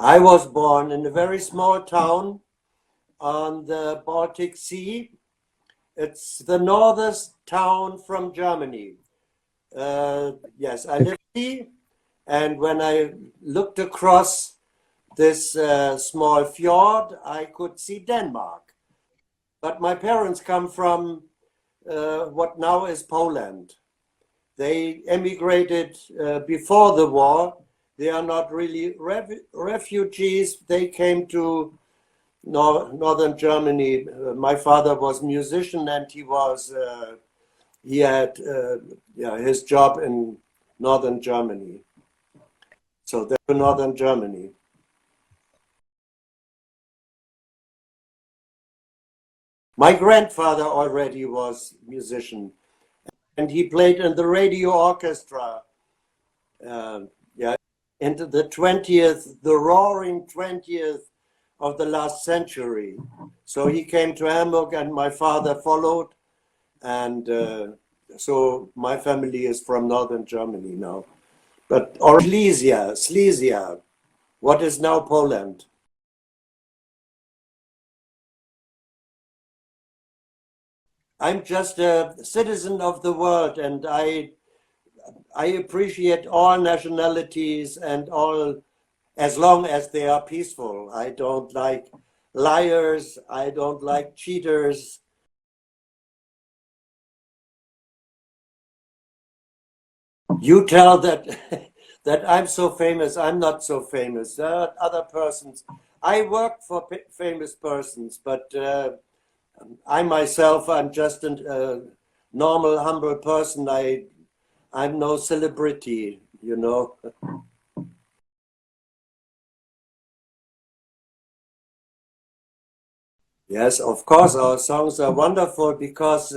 I was born in a very small town on the Baltic Sea. It's the northest town from Germany. Yes, I live here, and when I looked across this small fjord, I could see Denmark. But my parents come from what now is Poland. They emigrated before the war. They are not really refugees. They came to northern Germany. My father was a musician, and he had his job in northern Germany. So they're in northern Germany. My grandfather already was a musician, and he played in the radio orchestra. Into the 20th, the roaring 20th of the last century. So he came to Hamburg, and my father followed, and so my family is from northern Germany now. But or Silesia, what is now Poland. I'm just a citizen of the world, and I appreciate all nationalities and all, as long as they are peaceful. I don't like liars. I don't like cheaters. You tell that that I'm so famous. I'm not so famous. There are other persons. I work for famous persons, but I myself, I'm just a normal, humble person. I'm no celebrity, you know. Yes, of course, our songs are wonderful because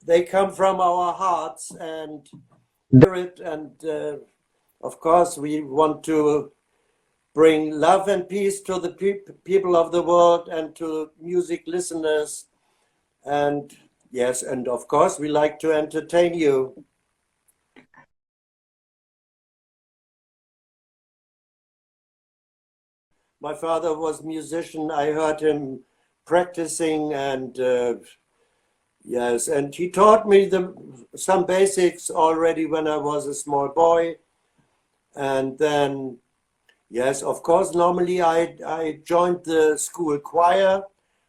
they come from our hearts and spirit, and of course, we want to bring love and peace to the people of the world and to music listeners. And yes, and of course, we like to entertain you. My father was a musician. I heard him practicing, and yes, and he taught me some basics already when I was a small boy. And then, yes, of course, normally I joined the school choir.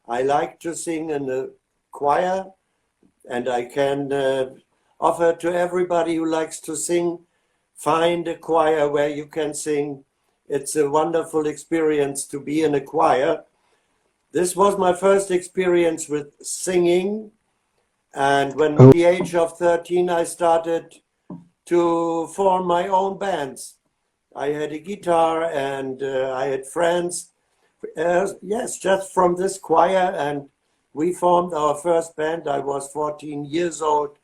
I like to sing in the choir, and I can offer to everybody who likes to sing, find a choir where you can sing. It's a wonderful experience to be in a choir. This was my first experience with singing, and when at the age of 13 I started to form my own bands. I had a guitar, and I had friends, yes, just from this choir, and we formed our first band. I was 14 years old,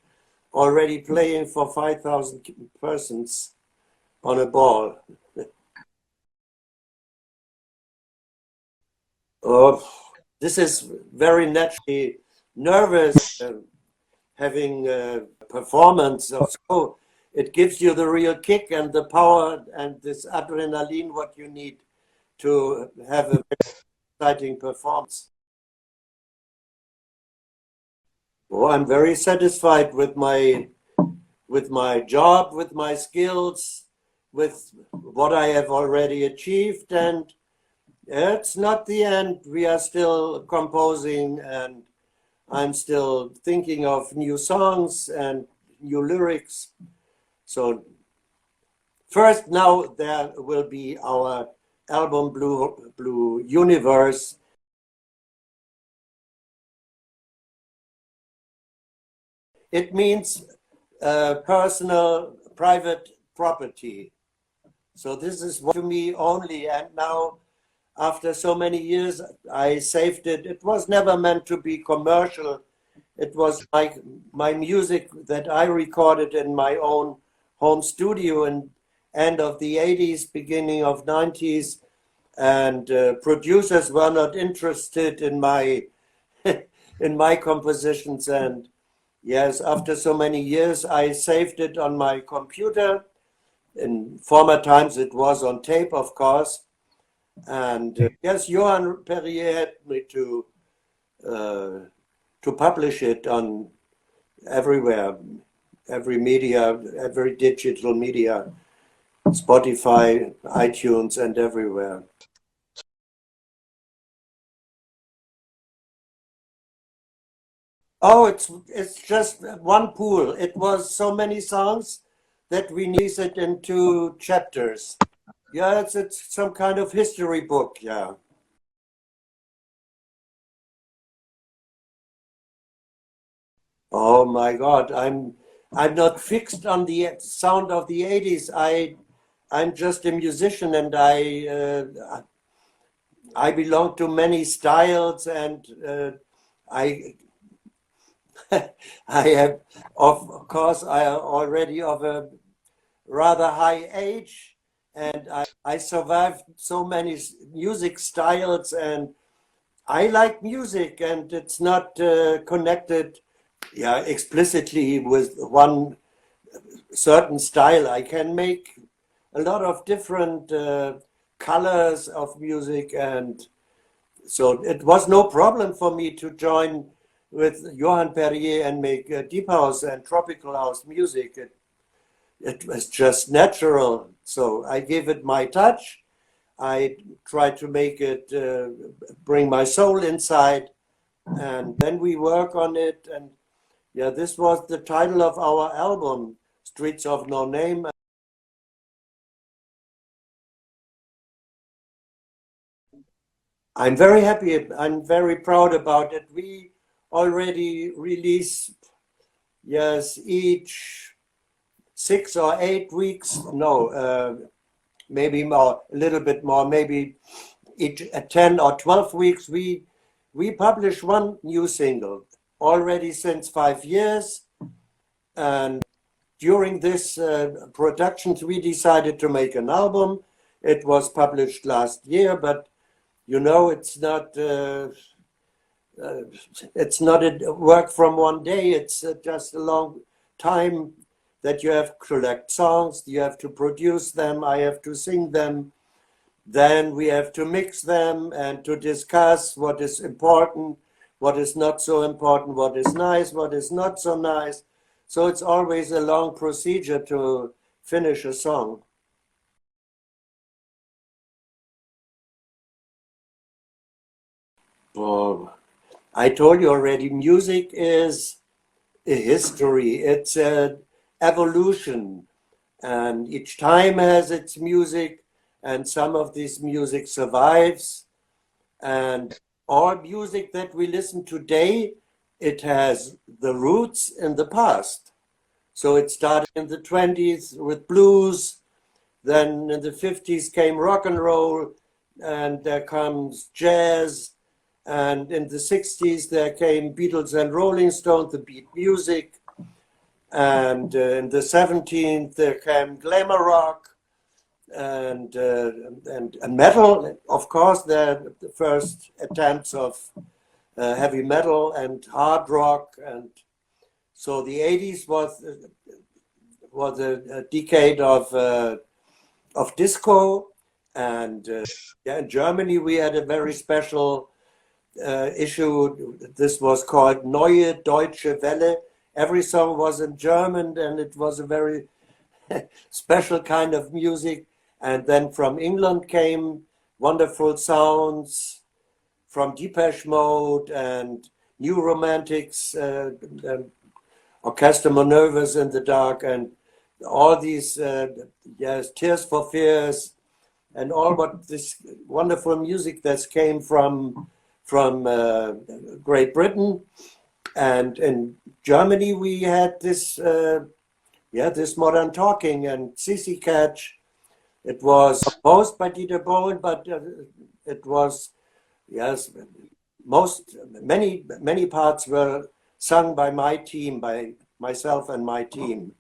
already playing for 5,000 persons on a ball. Oh, this is very naturally nervous, having a performance. So it gives you the real kick and the power and this adrenaline, what you need to have a very exciting performance. Oh, I'm very satisfied with my job, with my skills, with what I have already achieved, and it's not the end. We are still composing, and I'm still thinking of new songs and new lyrics. So first, now there will be our album Blue Universe. It means personal, private property. So this is to me only, and now after so many years, I saved it. It was never meant to be commercial. It was like my music that I recorded in my own home studio in end of the 80s, beginning of 90s, and producers were not interested in my in my compositions. And yes, after so many years, I saved it on my computer. In former times, it was on tape, of course. And yes, Johan Perrier had me to publish it on everywhere, every media, every digital media, Spotify, iTunes, and everywhere. Oh, it's just one pool. It was so many songs that we release it into chapters. Yeah, it's some kind of history book. Yeah. Oh my God, I'm not fixed on the sound of the 80s. I'm just a musician, and I belong to many styles, and I I have, of course, I am already of a rather high age, and I survived so many music styles, and I like music, and it's not connected, yeah, explicitly with one certain style. I can make a lot of different colors of music, and so it was no problem for me to join with Johan Perrier and make deep house and tropical house music. It was just natural. So I gave it my touch. I tried to make it bring my soul inside, and then we work on it. And yeah, this was the title of our album, Streets of No Name. I'm very happy. I'm very proud about it. We already released, yes, each 6 or 8 weeks. No, maybe more, a little bit more. Maybe each 10 or 12 weeks. We publish one new single already since 5 years, and during this productions, we decided to make an album. It was published last year, but you know, uh, it's not a work from one day. It's just a long time that you have to collect songs, you have to produce them, I have to sing them, then we have to mix them and to discuss what is important, what is not so important, what is nice, what is not so nice. So it's always a long procedure to finish a song. Oh, I told you already, music is a history, it's an evolution, and each time has its music, and some of this music survives. And all music that we listen today, it has the roots in the past. So it started in the 20s with blues, then in the 50s came rock and roll, and there comes jazz, and in the 60s there came Beatles and Rolling Stones, the beat music, and in the 17th there came glamour rock, and and metal. Of course, the first attempts of heavy metal and hard rock, and so the 80s was a decade of disco, and yeah, in Germany we had a very special issue. This was called Neue Deutsche Welle. Every song was in German, and it was a very special kind of music. And then from England came wonderful sounds from Depeche Mode and New Romantics, Orchestra Minerva's in the Dark, and all these, yes, Tears for Fears, and all what this wonderful music that came from Great Britain. And in Germany, we had this, yeah, this modern talking and CC Catch. It was composed by Dieter Bohlen, but it was, yes, many parts were sung by my team, by myself and my team.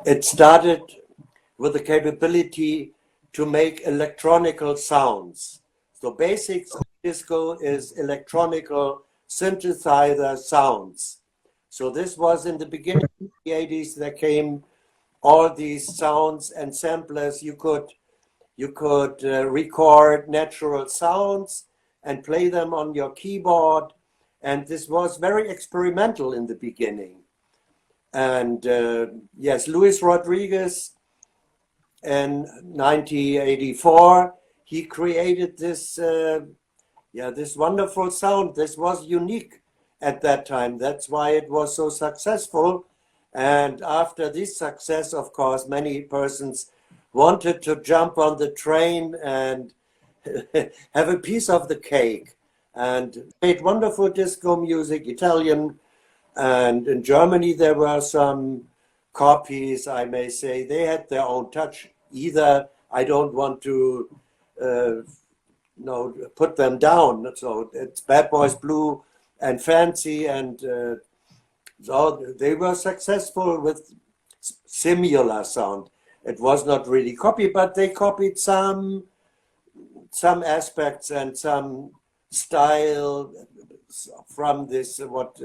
It started with the capability to make electronical sounds. So basics of disco is electronical synthesizer sounds. So this was in the beginning of the 80s. There came all these sounds and samplers. You could record natural sounds and play them on your keyboard. And this was very experimental in the beginning. And yes, Luis Rodriguez in 1984, he created this, this wonderful sound. This was unique at that time. That's why it was so successful. And after this success, of course, many persons wanted to jump on the train and have a piece of the cake, and made wonderful disco music, Italian. And in Germany, there were some copies, I may say. They had their own touch. Either I don't want to put them down. So it's Bad Boys Blue and Fancy, and so they were successful with similar sound. It was not really copied, but they copied some aspects and some style from this, what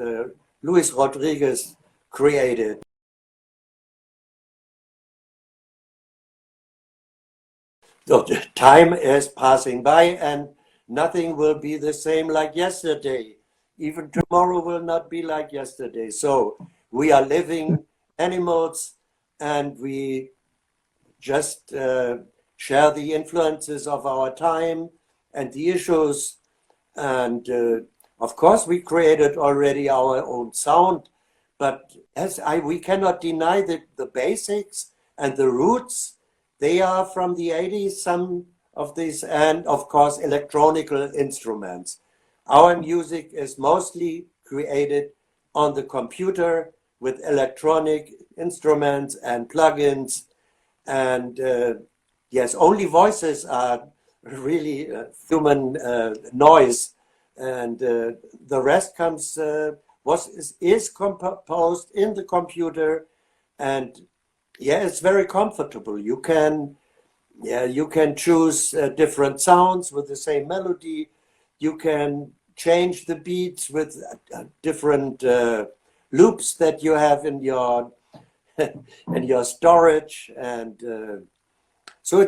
Luis Rodriguez created. So the time is passing by and nothing will be the same like yesterday. Even tomorrow will not be like yesterday. So we are living animals, and we just share the influences of our time and the issues. And of course, we created already our own sound, but we cannot deny that the basics and the roots, they are from the 80s, some of these, and of course, electronical instruments. Our music is mostly created on the computer with electronic instruments and plugins. And yes, only voices are really human noise. And the rest comes, is composed in the computer. And yeah, it's very comfortable. You can choose different sounds with the same melody. You can change the beats with different loops that you have in your storage, and so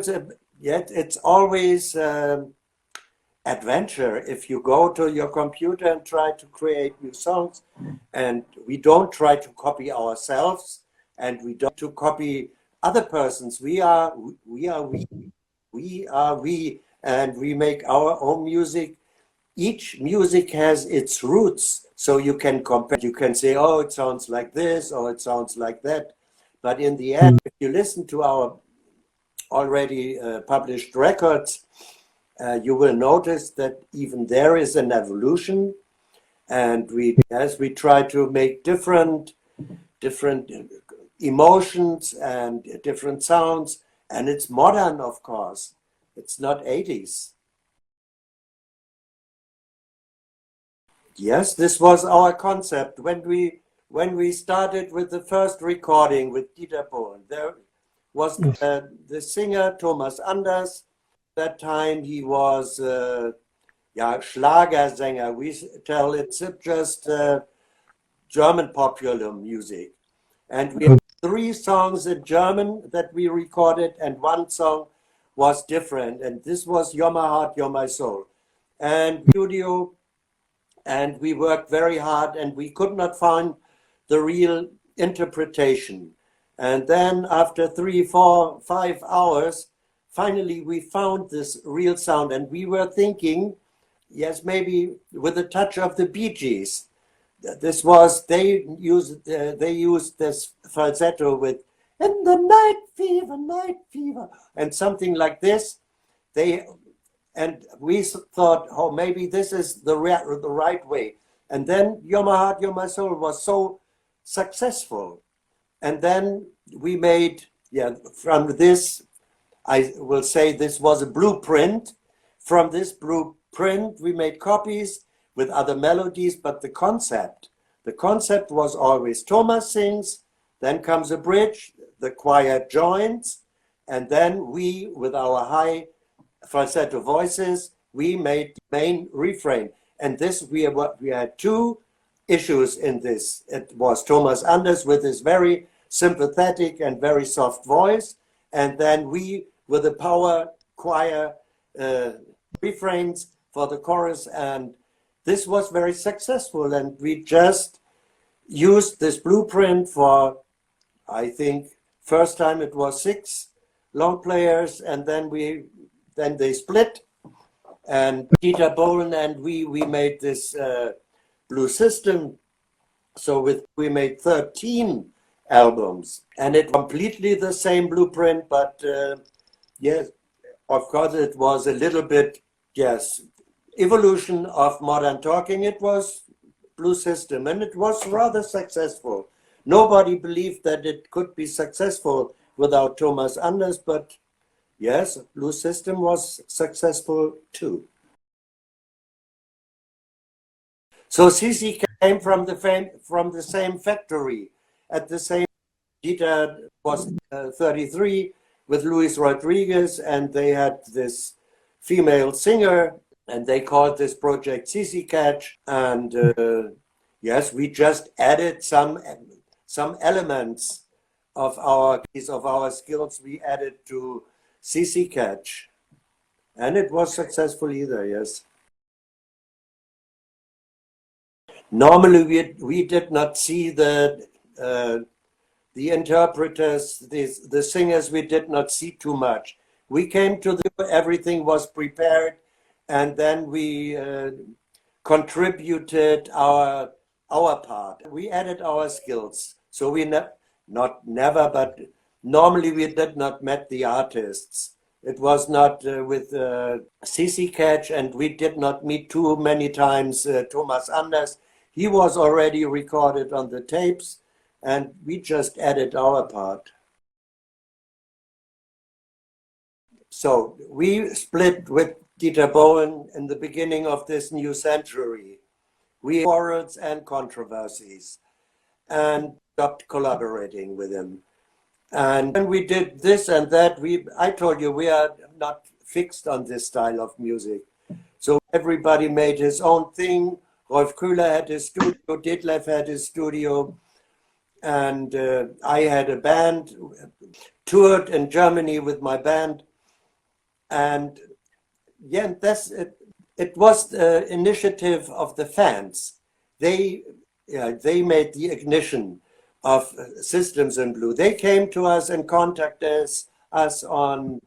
it's always adventure if you go to your computer and try to create new songs. And we don't try to copy ourselves, and we don't to copy other persons. We are we, and we make our own music. Each music has its roots, so you can compare. You can say, oh, it sounds like this, or it sounds like that. But in the end, if you listen to our already published records, you will notice that even there is an evolution. And as we try to make different emotions and different sounds, and it's modern, of course. It's not 80s. Yes, this was our concept when we started with the first recording with Dieter Bohlen. There was the singer Thomas Anders. That time he was Schlagersänger. We tell it's just German popular music, and we have 3 songs in German that we recorded, and 1 song was different, and this was You're My Heart, You're My Soul, and studio. And we worked very hard, and we could not find the real interpretation. And then after 3, 4, 5 hours, finally we found this real sound. And we were thinking, yes, maybe with a touch of the Bee Gees. They used this falsetto with "In the night fever," and something like this. And we thought, oh, maybe this is the right way. And then You're My Heart, You're My Soul was so successful. And then we made, from this, I will say this was a blueprint. From this blueprint, we made copies with other melodies, but the concept was always Thomas sings, then comes a bridge, the choir joins, and then we, with our high falsetto voices, we made the main refrain. And this we had 2 issues in this. It was Thomas Anders with his very sympathetic and very soft voice, and then we with the power choir refrains for the chorus, and this was very successful, and we just used this blueprint for, I think, first time it was 6 long players, and then they split, and Dieter Bohlen and we made this blue system. So we made 13 albums, and it completely the same blueprint, but yes, of course it was a little bit, yes, evolution of modern talking. It was blue system, and it was rather successful. Nobody believed that it could be successful without Thomas Anders, but yes, blue system was successful too. So CC came from the same factory at the same. Dieter was 33 with Luis Rodriguez, and they had this female singer, and they called this project CC Catch. And yes, we just added some elements of our skills. We added to CC Catch, and it was successful either. Yes. Normally, we did not see the interpreters, the singers. We did not see too much. We came to everything was prepared, and then we contributed our part. We added our skills. So we not never, but normally we did not met the artists. It was not with CC Catch, and we did not meet too many times Thomas Anders. He was already recorded on the tapes, and we just added our part. So we split with Dieter Bohlen in the beginning of this new century. We had quarrels and controversies and stopped collaborating with him. And when we did this and that, I told you, we are not fixed on this style of music. So everybody made his own thing. Rolf had his studio, Detlef had his studio, and I had a band, toured in Germany with my band. And yeah, it was the initiative of the fans. They made the ignition of Systems in Blue. They came to us and contacted us on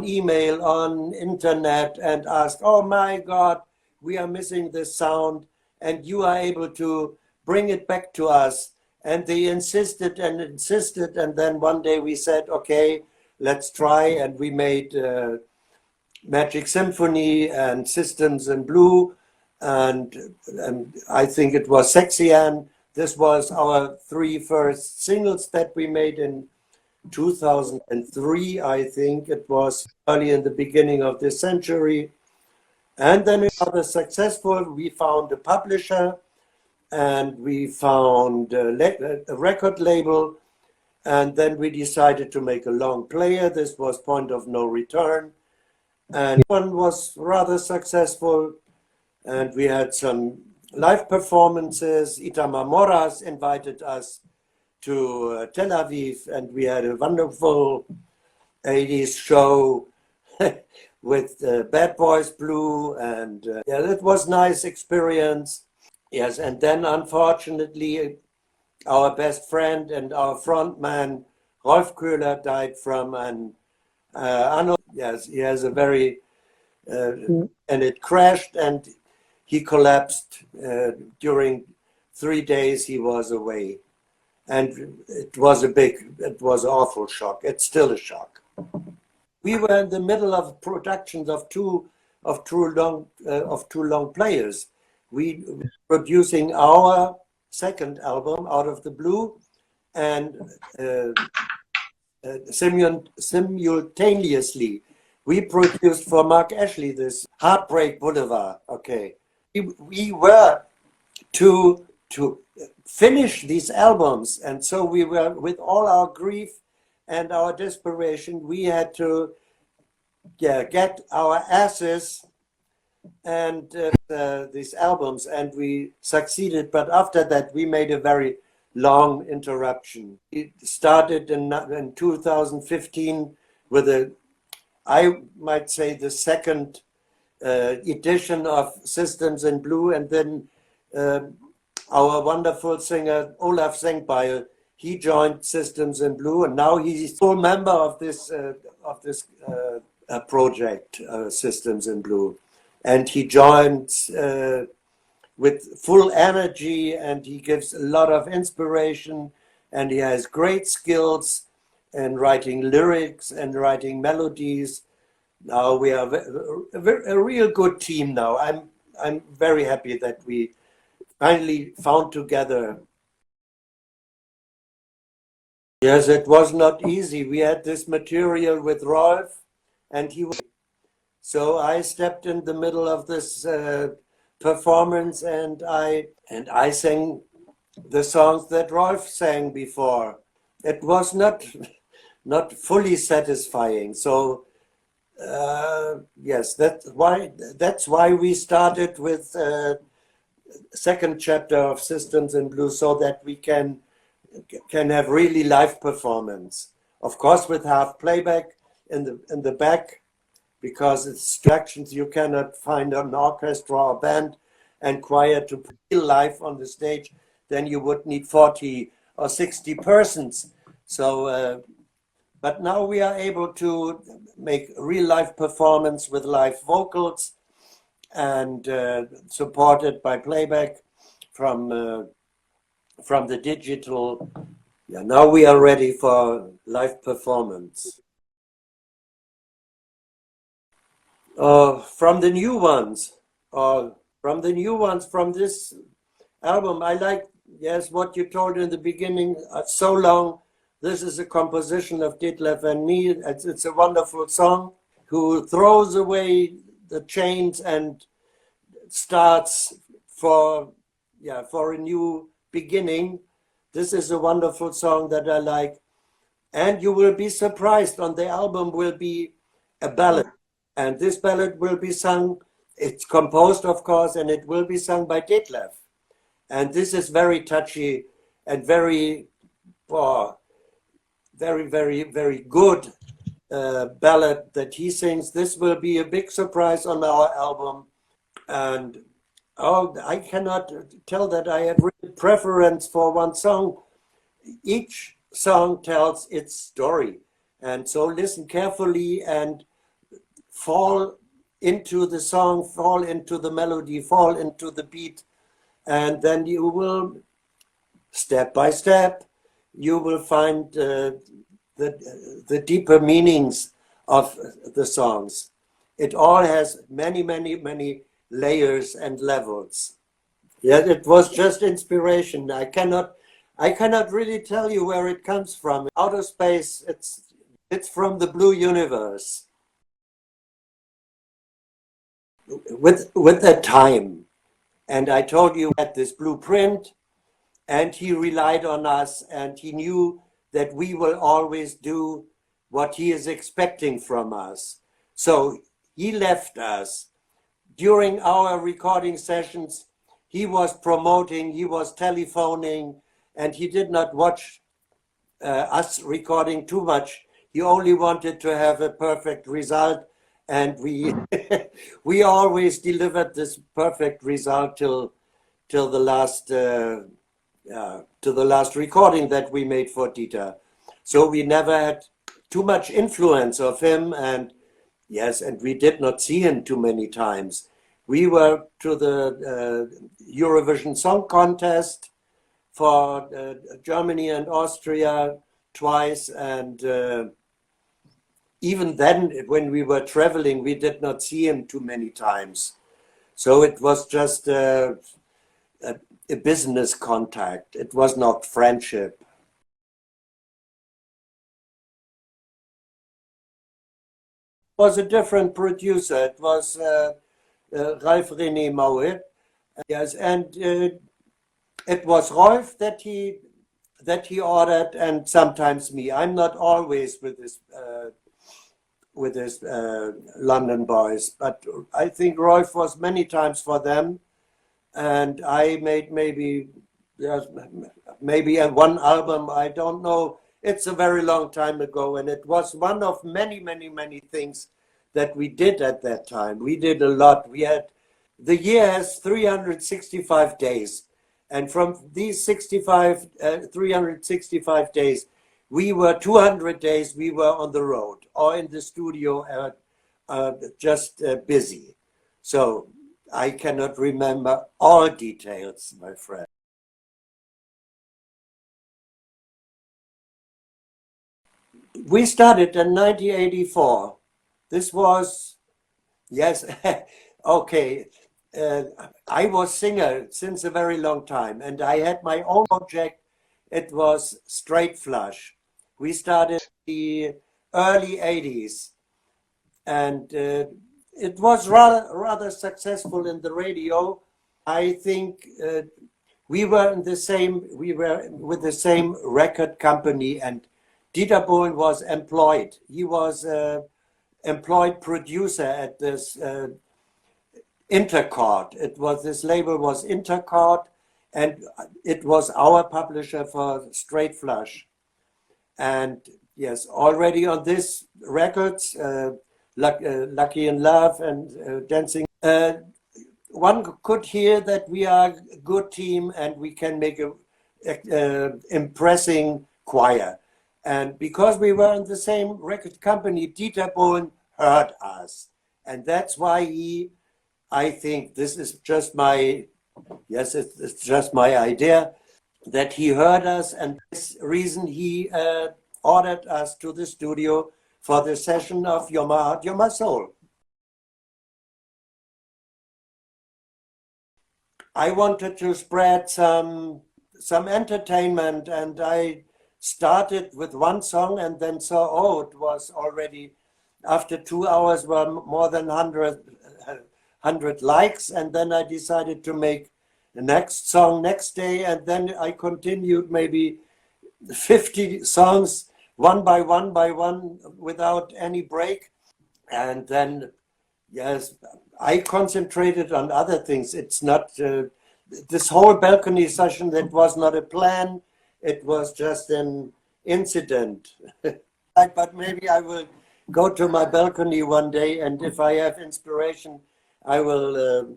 email, on internet, and asked, "Oh my God, we are missing this sound, and you are able to bring it back to us." And they insisted and insisted, and then one day we said, "Okay, let's try," and we made Magic Symphony and Systems in Blue, and I think it was Sexy Ann. This was our 3 first singles that we made in 2003, I think. It was early in the beginning of this century. And then it was successful. We found a publisher, and we found a record label, and then we decided to make a long player. This was Point of No Return, and one was rather successful, and we had some live performances. Itamar Moras invited us to Tel Aviv, and we had a wonderful 80s show with Bad Boys Blue, and yeah, it was nice experience. Yes, and then unfortunately, our best friend and our front man, Rolf died from an yes, he has a very and it crashed, and he collapsed during 3 days. He was away, and it was an awful shock. It's still a shock. We were in the middle of productions of two long players. We were producing our second album, Out of the Blue, and simultaneously we produced for Mark Ashley this Heartbreak Boulevard. Okay, we were to finish these albums, and so we were, with all our grief and our desperation, we had to get our asses and these albums, and we succeeded. But after that, we made a very long interruption. It started in 2015 with I might say, the second edition of Systems in Blue, and then our wonderful singer Olaf Senkbeil, he joined Systems in Blue, and now he's full member of this project, Systems in Blue, and he joins with full energy, and he gives a lot of inspiration, and he has great skills in writing lyrics and writing melodies. Now we are a real good team now. I'm very happy that we finally found together. Yes, it was not easy. We had this material with Rolf, and so I stepped in the middle of this performance, and I sang the songs that Rolf sang before. It was not fully satisfying. So yes, that's why we started with second chapter of Systems in Blue, so that we can have really live performance. Of course, with half playback in the back, because it's distractions. You cannot find an orchestra or band and choir to play live on the stage. Then you would need 40 or 60 persons. So, but now we are able to make real live performance with live vocals, and supported by playback from the digital. Yeah, now we are ready for live performance. From the new ones, from this album, I like, yes, what you told in the beginning, So Long. This is a composition of Detlef and me. It's a wonderful song, who throws away the chains and starts for a new beginning. This is a wonderful song that I like. And you will be surprised, on the album will be a ballad. And this ballad will be sung, it's composed, of course, and it will be sung by Detlef. And this is very touchy and very, very good ballad that he sings. This will be a big surprise on our album. And I cannot tell that I have really preference for one song. Each song tells its story. And so listen carefully and fall into the song, fall into the melody, fall into the beat, and then you will, step by step, you will find the deeper meanings of the songs. It all has many, many, many layers and levels. Yeah, it was just inspiration. I cannot really tell you where it comes from. Outer space, it's from the blue universe. With the time. And I told you at this blueprint, and he relied on us, and he knew that we will always do what he is expecting from us. So he left us. During our recording sessions, he was promoting, he was telephoning, and he did not watch us recording too much. He only wanted to have a perfect result. And we always delivered this perfect result till the last recording that we made for Dieter. So we never had too much influence of him, and yes, and we did not see him too many times. We were to the Eurovision Song Contest for Germany and Austria twice, and even then, when we were traveling, we did not see him too many times. So it was just a business contact. It was not friendship. It was a different producer. It was Ralf René Maue. Yes, and it was Rolf that he ordered, and sometimes me. I'm not always with this with his London boys. But I think Rolf was many times for them, and I made maybe one album. I don't know. It's a very long time ago, and it was one of many, many, many things that we did at that time. We did a lot. The year has 365 days, and from these 365 days, we were 200 days we were on the road or in the studio, just busy. So I cannot remember all details, my friend. We started in 1984. This was, yes, okay. I was singer since a very long time, and I had my own project. It was Straight Flush. We started the early 80s, and it was rather successful in the radio. I think we were with the same record company, and Dieter Bohlen was employed. He was employed producer at this Intercord. This label was Intercord, and it was our publisher for Straight Flush. And yes, already on this records, Lucky in Love and Dancing, one could hear that we are a good team and we can make a impressing choir. And because we were in the same record company, Dieter Bohlen heard us. And that's why I think this is just it's just my idea, that he heard us, and this reason he ordered us to the studio for the session of You're My Heart, You're My Soul. I wanted to spread some entertainment, and I started with one song and then saw, oh, it was already, after 2 hours, were more than 100 likes, and then I decided to make the next song next day, and then I continued maybe 50 songs one by one without any break. And then, yes, I concentrated on other things. It's not this whole balcony session, that was not a plan. It was just an incident. But maybe I will go to my balcony one day, and if I have inspiration, I will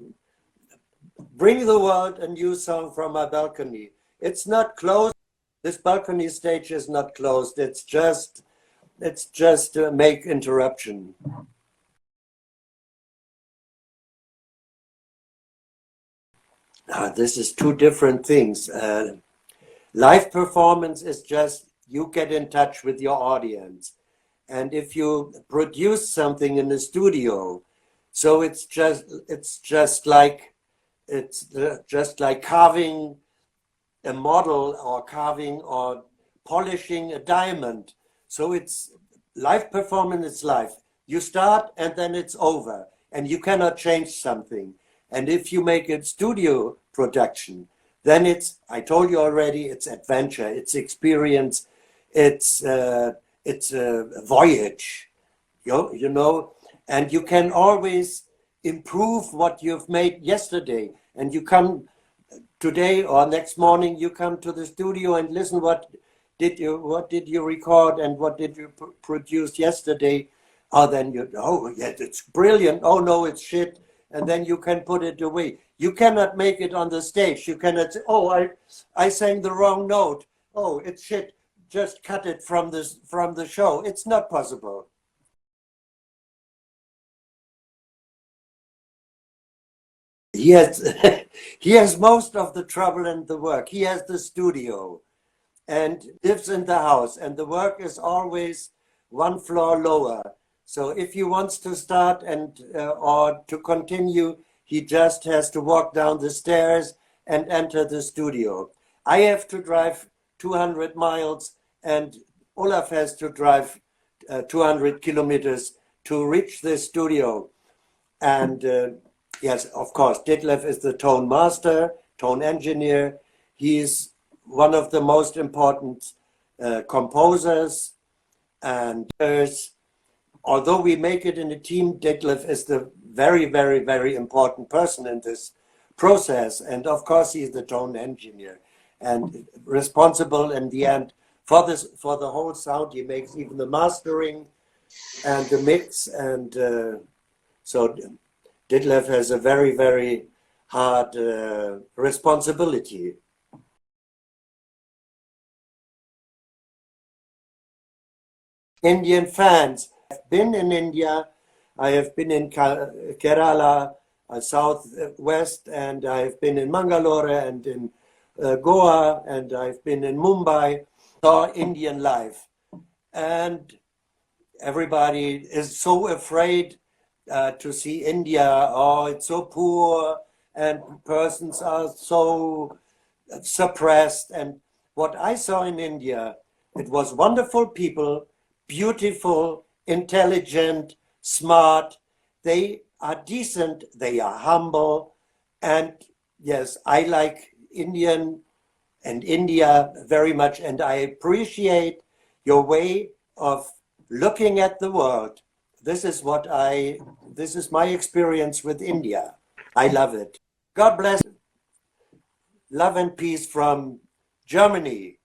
bring the world a new song from my balcony. It's not closed. This balcony stage is not closed. It's just to make interruption. This is two different things. Live performance is just you get in touch with your audience. And if you produce something in the studio, so it's just like carving a model, or carving or polishing a diamond. So it's live performance, it's live. You start and then it's over, and you cannot change something. And if you make a studio production, then I told you already, it's adventure, it's experience, it's a voyage, you know, and you can always improve what you've made yesterday. And you come today or next morning, you come to the studio and listen, what did you record and what did you produce yesterday? Oh, then yes, it's brilliant. Oh no, it's shit. And then you can put it away. You cannot make it on the stage. You cannot say, oh, I sang the wrong note. Oh, it's shit. Just cut it from the show. It's not possible. He has, he has most of the trouble and the work. He has the studio and lives in the house, and the work is always one floor lower. So if he wants to start or to continue, he just has to walk down the stairs and enter the studio. I have to drive 200 miles, and Olaf has to drive 200 kilometers to reach the studio. And yes, of course, Detlef is the tone master, tone engineer. He's one of the most important composers and although we make it in a team, Detlef is the very, very, very important person in this process. And of course, he's the tone engineer and responsible in the end for this, for the whole sound. He makes even the mastering and the mix. And so Detlef has a very, very hard responsibility. Indian fans. I've been in India. I have been in Kerala, southwest, and I've been in Mangalore and in Goa, and I've been in Mumbai. Saw Indian life, and everybody is so afraid to see India. Oh, it's so poor, and persons are so suppressed. And what I saw in India, it was wonderful people, beautiful, intelligent, smart. They are decent, they are humble. And yes, I like Indian and India very much. And I appreciate your way of looking at the world. This is my experience with India. I love it. God bless. Love and peace from Germany.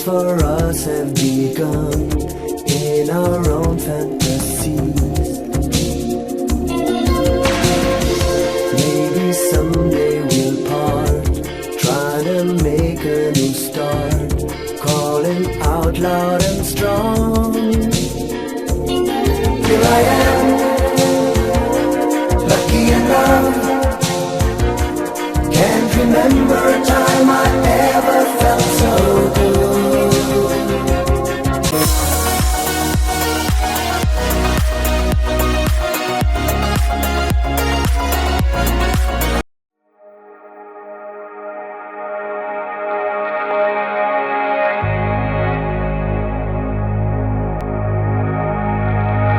For us have begun in our own fantasies. Maybe someday we'll part, trying to make a new start, calling out loud